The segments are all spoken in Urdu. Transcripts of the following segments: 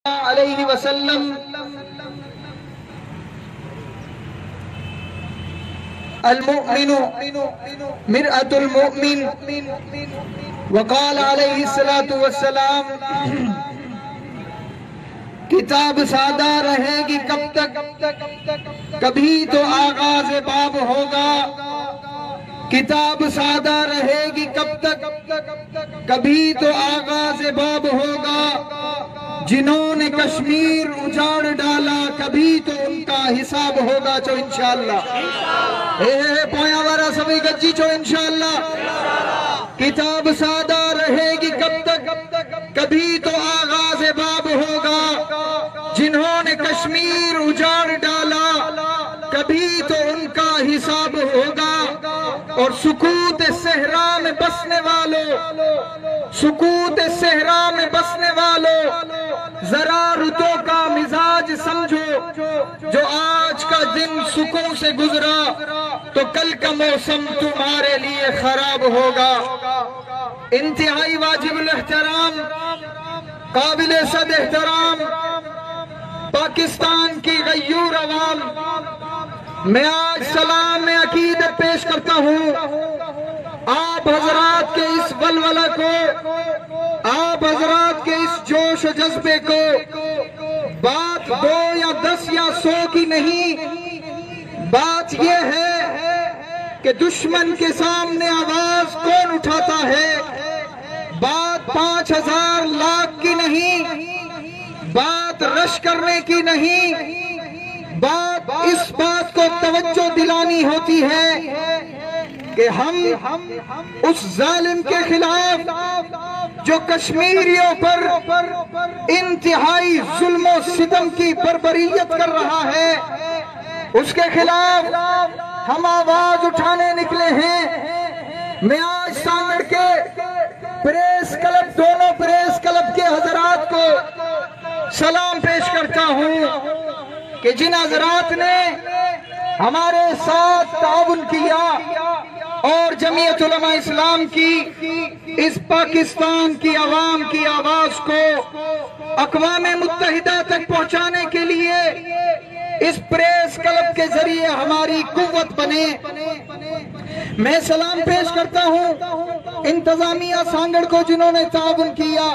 علیہ وسلم المؤمن مرآة المؤمن وقال علیہ الصلاة والسلام کتاب سادہ رہے گی کب تک کبھی تو آغاز باب ہوگا کتاب سادہ رہے گی کب تک کبھی تو آغاز باب ہوگا جنہوں نے کشمیر اجاڑ ڈالا کبھی تو ان کا حساب ہوگا چو انشاءاللہ پویا وارا سبھی گجی چو انشاءاللہ کتاب سادہ رہے گی کب تک کبھی تو آغاز باب ہوگا جنہوں نے کشمیر اجاڑ ڈالا کبھی تو ان کا حساب ہوگا اور سکوت صحرا میں بسنے والوں سکوت صحرا میں بسنے والوں ذرا رتوں کا مزاج سمجھو جو آج کا دن سکون سے گزرا تو کل کا موسم تمہارے لیے خراب ہوگا انتہائی واجب الاحترام قابل صد احترام پاکستان کی غیور عوام میں آج سلام عقیدت پیش کرتا ہوں آپ حضرات کے اس ولولہ کو آپ حضرات کے اس جوش و جذبے کو بات 2 یا 10 یا 100 کی نہیں بات یہ ہے کہ دشمن کے سامنے آواز کون اٹھاتا ہے بات 5000 لاکھ کی نہیں بات رش کرنے کی نہیں بات اس بات کو توجہ دلانی ہوتی ہے کہ ہم اس ظالم کے خلاف جو کشمیریوں پر انتہائی ظلم و ستم کی بربریت کر رہا ہے اس کے خلاف ہم آواز اٹھانے نکلے ہیں میں آج سانگڑ کے پریس کلب دونوں پریس کلب کے حضرات کو سلام پیش کرتا ہوں کہ جن حضرات نے ہمارے ساتھ تعاون کیا اور جمعیت علماء اسلام کی اس پاکستان کی عوام کی آواز کو اقوام متحدہ تک پہنچانے کے لیے اس پریس کلب کے ذریعے ہماری قوت بنے میں سلام پیش کرتا ہوں انتظامیہ سانگڑ کو جنہوں نے تعاون کیا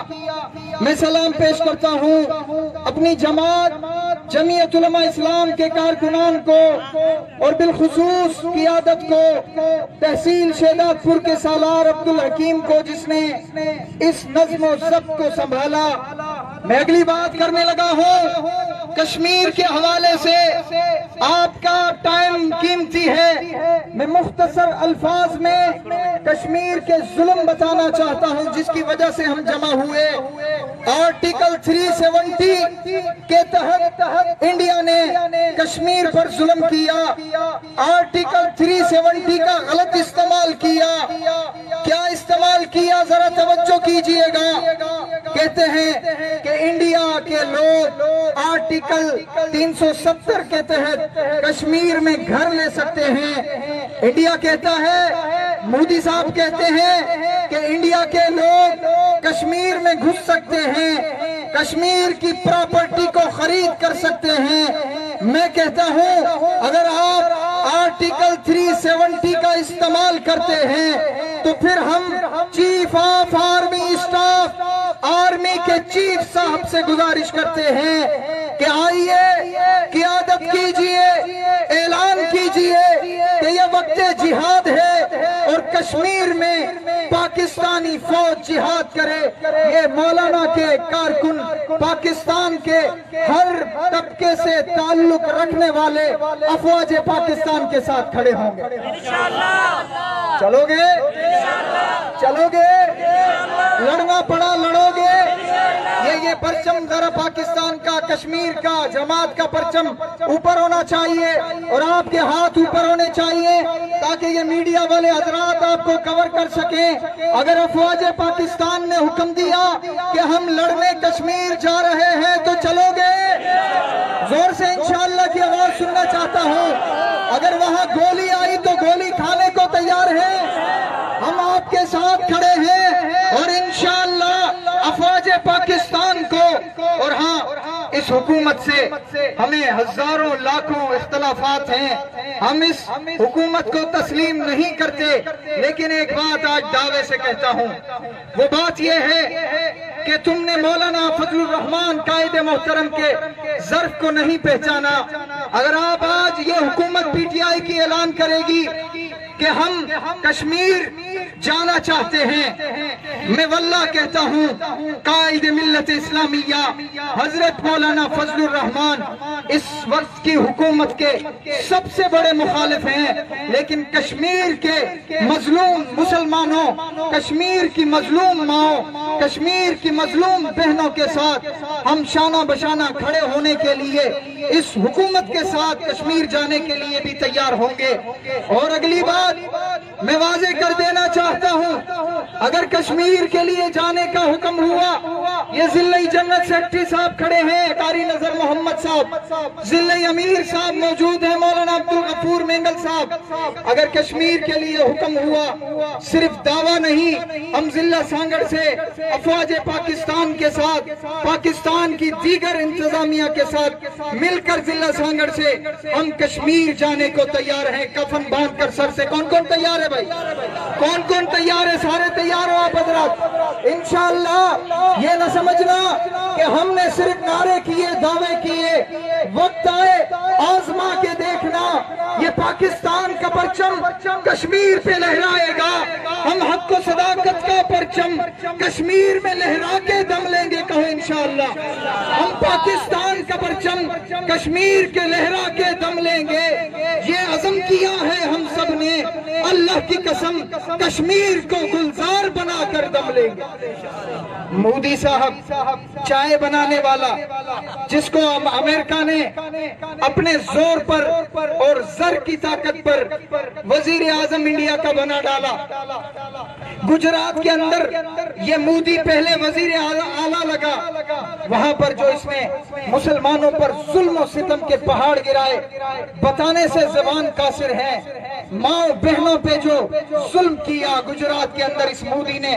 میں سلام پیش کرتا ہوں اپنی جماعت جمعیت علماء اسلام کے کارکنان کو اور بالخصوص قیادت کو تحصیل شہداد پور کے سالار عبدالحکیم کو جس نے اس نظم و ضبط کو سنبھالا میں اگلی بات کرنے لگا ہوں کشمیر کے حوالے سے آپ کا ٹائم قیمتی ہے میں مختصر الفاظ میں کشمیر کے ظلم بتانا چاہتا ہوں جس کی وجہ سے ہم جمع ہوئے آرٹیکل 370 کے تحت انڈیا نے کشمیر پر ظلم کیا آرٹیکل 370 کا غلط استعمال کیا کیا استعمال کیا ذرا توجہ کیجئے گا کہتے ہیں کہ انڈیا کے لوگ آرٹیکل 370 کے تحت کشمیر میں گھر لے سکتے ہیں انڈیا کہتا ہے مودی صاحب کہتے ہیں کہ انڈیا کے لوگ کشمیر میں گھس سکتے ہیں کشمیر کی پراپرٹی کو خرید کر سکتے ہیں میں کہتا ہوں اگر آپ آرٹیکل 370 کا استعمال کرتے ہیں تو پھر ہم chief of army staff army کے چیف صاحب سے گزارش کرتے ہیں کہ آئیے قیادت کیجئے اعلان کیجئے کہ یہ وقت جہاد ہے اور کشمیر میں پاکستانی فوج جہاد کرے یہ مولانا کے کارکن پاکستان کے ہر طبقے سے تعلق رکھنے والے افواج پاکستان کے ساتھ کھڑے ہوں گے چلو گے چلو گے لڑنا پڑا لڑو گے یہ پرچم ذرا پاکستان کا کشمیر کا جماعت کا پرچم اوپر ہونا چاہیے اور آپ کے ہاتھ اوپر ہونے چاہیے تاکہ یہ میڈیا والے حضرات آپ کو کور کر سکیں اگر افواج پاکستان نے حکم دیا کہ ہم لڑنے کشمیر جا رہے ہیں تو چلو گے زور سے انشاءاللہ کی آواز سننا چاہتا ہوں اگر وہاں گولی آئی تو گولی کھانے کو تیار ہیں ہم آپ کے ساتھ کھڑے ہیں اور انشاءاللہ افواج پاکستان کو اور ہاں اس حکومت سے ہمیں ہزاروں لاکھوں اختلافات ہیں، ہم اس حکومت کو تسلیم نہیں کرتے، لیکن ایک بات آج دعوے سے کہتا ہوں، وہ بات یہ ہے کہ تم نے مولانا فضل الرحمان قائد محترم کے ظرف کو نہیں پہچانا۔ اگر آپ آج یہ حکومت پی ٹی آئی کی اعلان کرے گی کہ ہم کشمیر جانا چاہتے ہیں، میں واللہ کہتا ہوں قائد ملت اسلامیہ حضرت مولانا فضل الرحمان اس وقت کی حکومت کے سب سے بڑے مخالف ہیں، لیکن کشمیر کے مظلوم مسلمانوں، کشمیر کی مظلوم ماؤں، کشمیر کی مظلوم بہنوں کے ساتھ ہم شانہ بشانہ کھڑے ہونے کے لیے اس حکومت کے ساتھ کشمیر جانے کے لیے بھی تیار ہوں گے۔ اور اگلی بات میں واضح کر دینا چاہتا ہوں، اگر کشمیر کے لیے جانے کا حکم ہوا، یہ ضلعی جنرل سیکرٹری صاحب کھڑے ہیں، قاری نظر محمد صاحب، ضلعی امیر صاحب موجود ہیں، مولانا عبدالغفور مینگل صاحب، اگر کشمیر کے لیے حکم ہوا، صرف دعویٰ نہیں، ہم ضلع سانگڑ سے افواج پاکستان کے ساتھ، پاکستان کی دیگر انتظامیہ کے ساتھ مل کر ضلع سانگڑ سے ہم کشمیر جانے کو تیار ہیں، کفن باندھ کر سر سے۔ کون کون تیار ہے بھائی؟ کون کون تیار ہے؟ سارے تیار ہو آپ حضرات؟ انشاءاللہ یہ نہ سمجھنا کہ ہم نے صرف نعرے کیے، دعوے کیے، وقت آئے آزما کے دیکھنا، یہ پاکستان کا پرچم کشمیر پہ لہرائے گا، ہم حق و صداقت کا پرچم کشمیر میں لہرا کے دم لیں گے، کہو انشاءاللہ ہم پاکستان کا پرچم کشمیر کے لہرا کے دم لیں گے۔ یہ عزم کیا ہے ہم سب نے، اللہ کی قسم کشمیر کو گلزار بنا کر دم لیں گے۔ مودی صاحب چائے بنانے والا، جس کو امریکہ نے اپنے زور پر اور زر کی طاقت پر وزیر اعظم انڈیا کا بنا ڈالا، گجرات کے اندر یہ مودی پہلے وزیر اعلیٰ لگا، وہاں پر جو اس نے مسلمانوں پر ظلم و ستم کے پہاڑ گرائے، بتانے سے زبان قاصر ہے، ماں بہنوں پہ جو ظلم کیا گجرات کے اندر اس مودی نے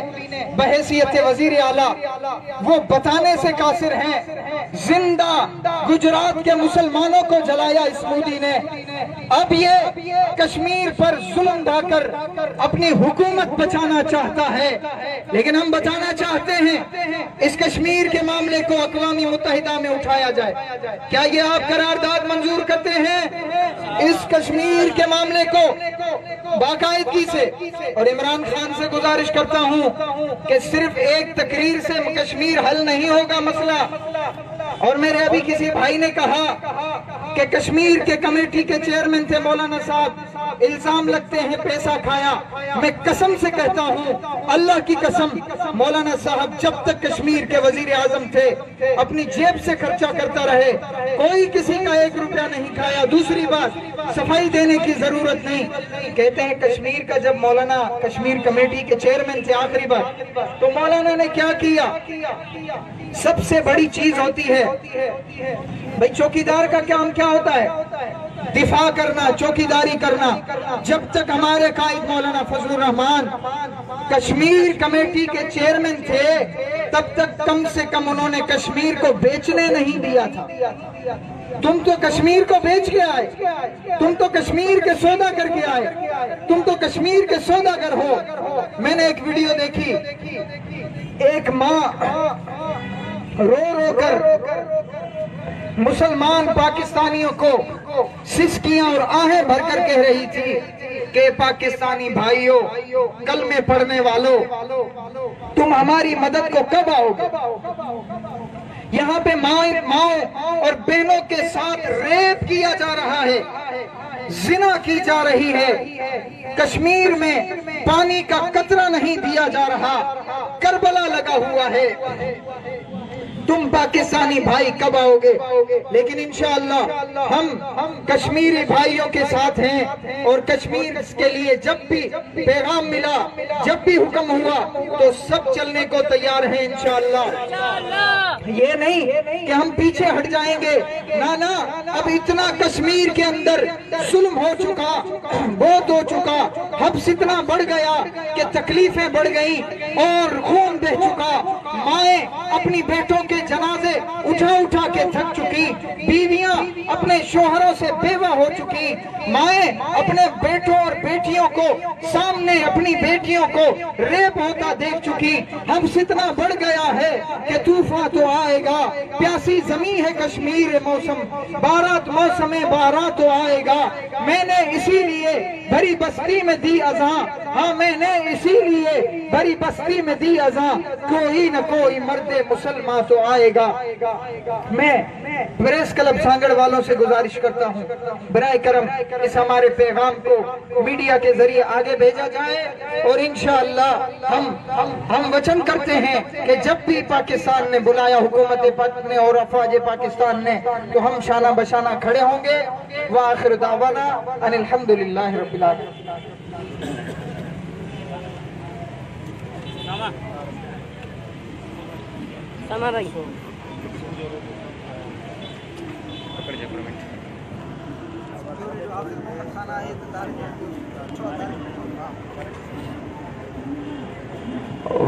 بحیثیت وزیر اعلیٰ، وہ بتانے سے قاصر ہیں۔ زندہ گجرات کے مسلمانوں کو جلایا اس مودی نے، اب یہ کشمیر پر ظلم ڈھا کر اپنی حکومت بچانا چاہتا ہے، لیکن ہم بتانا چاہتے ہیں اس کشمیر کے معاملے کو اقوام متحدہ میں اٹھایا جائے۔ کیا یہ آپ قرارداد منظور کرتے ہیں؟ اس کشمیر کے معاملے کو باقاعدگی سے، اور عمران خان سے گزارش کرتا ہوں کہ صرف ایک تقریر سے کشمیر حل نہیں ہوگا مسئلہ۔ اور میرے ابھی کسی بھائی نے کہا کہ کشمیر کے کمیٹی کے چیئرمین تھے مولانا صاحب، الزام لگتے ہیں پیسہ کھایا۔ میں قسم سے کہتا ہوں، اللہ کی قسم، مولانا صاحب جب تک کشمیر کے وزیر اعظم تھے اپنی جیب سے خرچہ کرتا رہے، کوئی کسی کا 1 روپیہ نہیں کھایا۔ دوسری بات، صفائی دینے کی ضرورت نہیں، کہتے ہیں کشمیر کا جب مولانا کشمیر کمیٹی کے چیئرمین تھے آخری بار، تو مولانا نے کیا کیا؟ سب سے بڑی چیز ہوتی ہے بھائی، چوکیدار کا کام کیا ہوتا ہے؟ دفاع کرنا، چوکیداری کرنا۔ جب تک ہمارے قائد مولانا فضل الرحمان کشمیر کمیٹی کے چیئرمین تھے، تب تک کم سے کم انہوں نے کشمیر کو بیچنے نہیں دیا تھا۔ تم تو کشمیر کو بیچ کے آئے، تم تو کشمیر کے سودا کر کے آئے، تم تو کشمیر کے سوداگر ہو۔ میں نے ایک ویڈیو دیکھی، ایک ماں رو رو کر مسلمان پاکستانیوں کو سسکیاں اور آہیں بھر کر کہہ رہی تھی کہ پاکستانی بھائیوں، کلمے پڑھنے والوں، تم ہماری مدد کو کب آؤ گے؟ یہاں پہ ماؤں اور بہنوں کے ساتھ ریپ کیا جا رہا ہے، زنا کی جا رہی ہے، کشمیر میں پانی کا قطرہ نہیں دیا جا رہا، کربلا لگا ہوا ہے۔ تم پاکستانی بھائی کب آؤ گے؟ لیکن انشاءاللہ ہم کشمیری بھائیوں کے ساتھ ہیں، اور کشمیر کے لیے جب بھی پیغام ملا، جب بھی حکم ہوا تو سب چلنے کو تیار ہیں انشاءاللہ۔ یہ نہیں کہ ہم پیچھے ہٹ جائیں گے، نہ، اب اتنا کشمیر کے اندر ظلم ہو چکا، بہت ہو چکا، حبس اتنا بڑھ گیا کہ تکلیفیں بڑھ گئیں اور خون بہ چکا، مائیں اپنی بیٹوں کے جنازے اٹھا اٹھا کے تھک چکی، بیویاں اپنے شوہروں سے بیوہ ہو چکی، مائیں اپنے بیٹوں اور بیٹیوں کو سامنے اپنی بیٹیوں کو ریپ ہوتا دیکھ چکی۔ ہم اتنا بڑھ گیا ہے کہ طوفان تو آئے گا، پیاسی زمین ہے کشمیر موسم بارات، موسم بارات تو آئے گا۔ میں نے اسی لیے بھری بستی میں دی اذان، ہاں میں نے اسی لیے بھری بستی میں دی اذان، کوئی نہ کوئی مرد مسلمان تو آئے گا۔ میں پریس کلب سانگڑ والوں سے گزارش کرتا ہوں برائے کرم اس ہمارے پیغام کو میڈیا کے ذریعے آگے بھیجا جائے، اور انشاءاللہ ہم وچن کرتے ہیں کہ جب بھی پاکستان نے بلایا، حکومت پاک نے اور افواج پاکستان نے، تو ہم شانہ بشانہ کھڑے ہوں گے۔ وآخر دعوانا ان الحمدللہ رب العالمین۔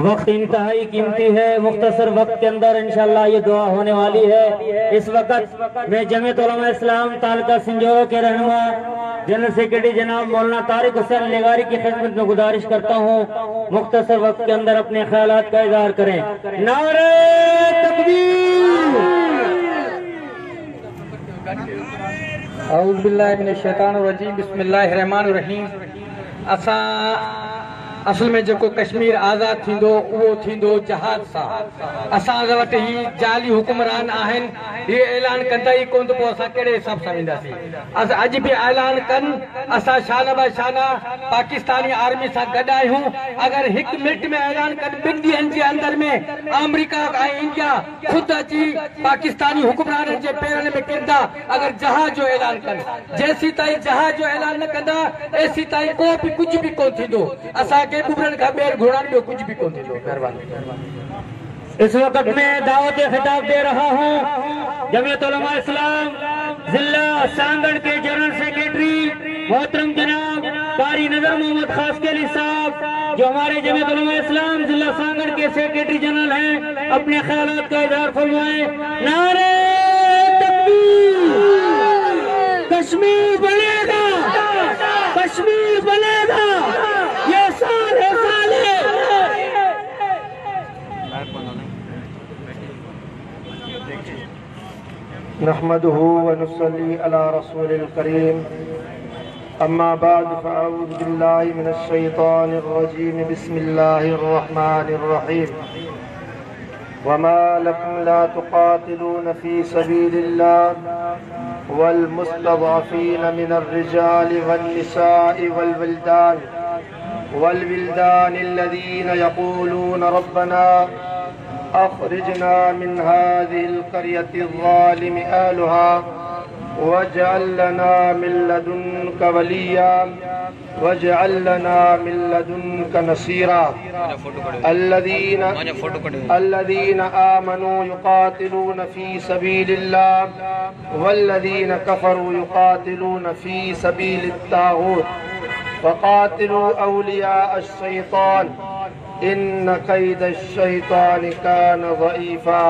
وقت انتہائی قیمتی ہے، مختصر وقت کے اندر انشاءاللہ یہ دعا ہونے والی ہے۔ اس وقت میں جمعیت علماء اسلام تعلقہ سنجوڑا کے رہنما جنرل سیکریٹری جناب مولانا طارق حسین لیگاری کی خدمت میں گزارش کرتا ہوں مختصر وقت کے اندر اپنے خیالات کا اظہار کریں۔ نعرہ تکبیر! اعوذ باللہ من الشیطان الرجیم، بسم اللہ الرحمن الرحیم۔ اصل میں جو کشمیر آزاد تھیندو وہ تھیندو جہاد سا، اساں وٹ ہی جعلی حکمران آہن، یہ اعلان کندا کون تو اساں کیڑے حساب سان ویندا سی۔ اج بھی اعلان کن اساں شانہ با شانہ پاکستانی آرمی سا گڈ آئے ہوں۔ اگر ایک منٹ میں اعلان کن ٻن ڏينهن جي اندر میں امریکہ ۽ انڈیا خود اچي پاکستانی حکمرانن جے پیرن میں کندا، اگر جہاد جو اعلان کن، جیسی تائیں جہاد جو اعلان نہ کندا ایسی تائیں کو بھی کچھ بھی کون تھیندو، اساں کے ببرن کا بیر گھوڑان میں کچھ بھی کون تھیندو۔ مہربانی۔ اس وقت میں دعوت خطاب دے رہا ہوں جمعیت علماء اسلام ضلع سانگڑ کے جنرل سیکریٹری محترم جناب قاری نظر محمد خاسکیلی صاحب، جو ہمارے جمعیت علماء اسلام ضلع سانگڑ کے سیکریٹری جنرل ہیں، اپنے خیالات کا اظہار فرمائیں۔ نعرہ تکبیر! کشمیر بنے گا، کشمیر بنے گا، یہ سال ہے سال ہے۔ نحمده ونصلي على رسول الكريم، أما بعد فأعوذ بالله من الشيطان الرجيم، بسم الله الرحمن الرحيم۔ وما لكم لا تقاتلون في سبيل الله والمستضعفين من الرجال والنساء والولدان الذين يقولون ربنا أخرجنا من هذه القرية الظالم أهلها واجعل لنا من لدنك وليا واجعل لنا من لدنك نصيرا۔ الذين آمنوا يقاتلون في سبيل الله والذين كفروا يقاتلون في سبيل الطاغوت وقاتلوا أولياء الشيطان إن كيد الشيطان كان ضعيفا۔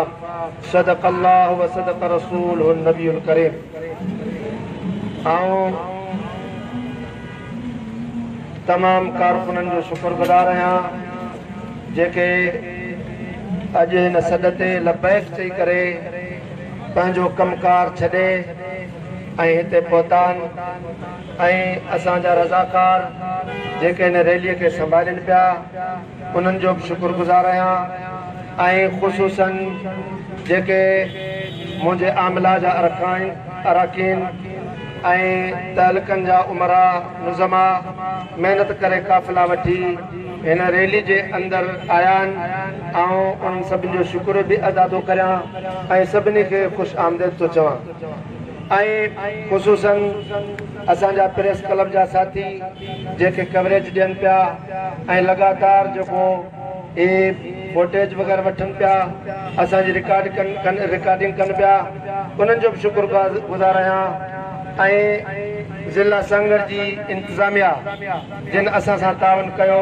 صدق الله وصدق رسوله النبي الكريم۔ تمام کارکنن جو شکر گزار ہیں جے کہ اج ہن سد تے لبیک چئی کرے پنجو کمکار چھڈے ائیں ہتے پہتان ائیں اساں جا رضاکار جے کہ ان ریلی کے سنبھالن پیا، انہن جو شکر گزار ہیں ائیں خصوصاً جے کہ مجھے عاملہ جا اراکین ائیں تعلقن جا عمرہ نظما محنت کرے قافلہ وٹھی ان ریلی جے اندر آیان، ان سب جو شکر بھی ادا تو کریاں ائیں سبنی کے خوش آمدید تو چواں۔ خصوصاً اساں جا پریس کلب جا ساتھی جے کے کوریج ڈین پیا ائیں لگاتار جو کو اے فوٹیج وغیرہ وٹھن پیا، اساں جی ریکارڈنگ کن پیا، انہن جو شکر گزار ہیں۔ ضلع سانگڑ جی انتظامیہ جن اساں سان تعاون کیو،